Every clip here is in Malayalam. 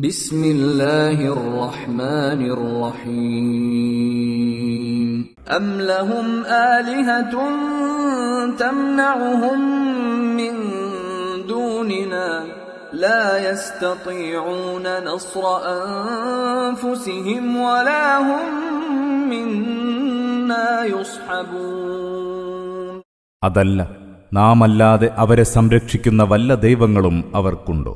بسم الله الرحمن الرحيم أم لهم آلهة تمنعهم من دوننا لا يستطيعون نصر أنفسهم ولا هم منا يصحبون. അതല്ല, നാമല്ലാതെ അവരെ സംരക്ഷിക്കുന്ന വല്ല ദൈവങ്ങളും അവർക്കുണ്ടോ?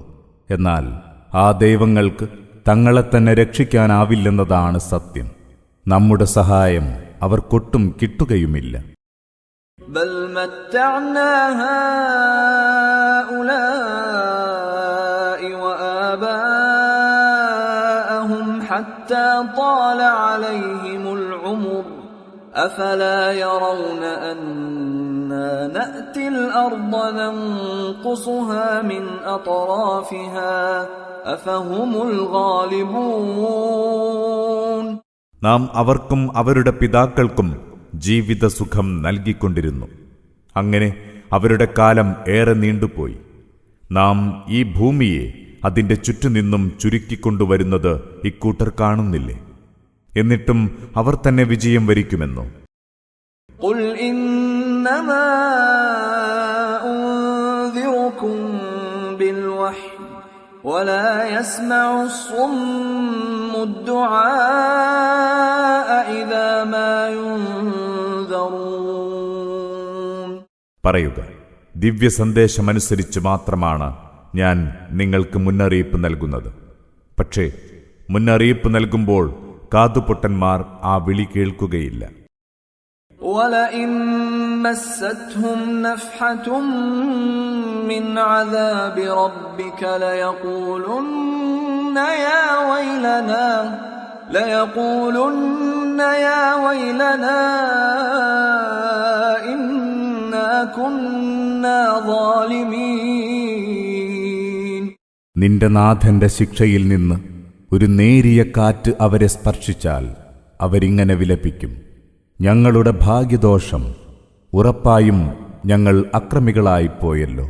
എന്നാൽ ആ ദൈവങ്ങൾക്ക് തങ്ങളെത്തന്നെ രക്ഷിക്കാനാവില്ലെന്നതാണ് സത്യം. നമ്മുടെ സഹായം അവർക്കൊട്ടും കിട്ടുകയുമില്ല. بل متعنا هؤلاء وآباءهم حتى طال عليهم العمر أفلا يرون أنا نأتي الأرض ننقصها من أطرافها أفهم الغالبون. നാം അവർക്കും അവരുടെ പിതാക്കൾക്കും ജീവിതസുഖം നൽകിക്കൊണ്ടിരുന്നു. അങ്ങനെ അവരുടെ കാലം ഏറെ നീണ്ടുപോയി. നാം ഈ ഭൂമിയെ അതിന്റെ ചുറ്റുനിന്നും ചുരുക്കിക്കൊണ്ടുവരുന്നത് ഇക്കൂട്ടർ കാണുന്നില്ലേ? എന്നിട്ടും അവർ തന്നെ വിജയം വരിക്കുമെന്നോ? قل إنما أنذركم بالوحي ولا يسمع الصم الدعاء إذا ما ينذرون. പറയുക, ദിവ്യസന്ദേശമനുസരിച്ച് മാത്രമാണ് ഞാൻ നിങ്ങൾക്ക് മുന്നറിയിപ്പ് നൽകുന്നത്. പക്ഷേ മുന്നറിയിപ്പ് നൽകുമ്പോൾ കാതുപൊട്ടന്മാർ ആ വിളി കേൾക്കുകയില്ല. وَلَئِن مَّسَّتْهُمْ نَفْحَةٌ مِّنْ عَذَابِ رَبِّكَ لَيَقُولُنَّ يَا وَيْلَنَا إِنَّا كُنَّا ظَالِمِينَ. നിന്റെ നാഥന്റെ ശിക്ഷയിൽ നിന്ന് ഒരു നേരിയ കാറ്റ് അവരെ സ്പർശിച്ചാൽ അവരിങ്ങനെ വിലപിക്കും, ഞങ്ങളുടെ ഭാഗ്യദോഷം, ഉറപ്പായും ഞങ്ങൾ അക്രമികളായിപ്പോയല്ലോ.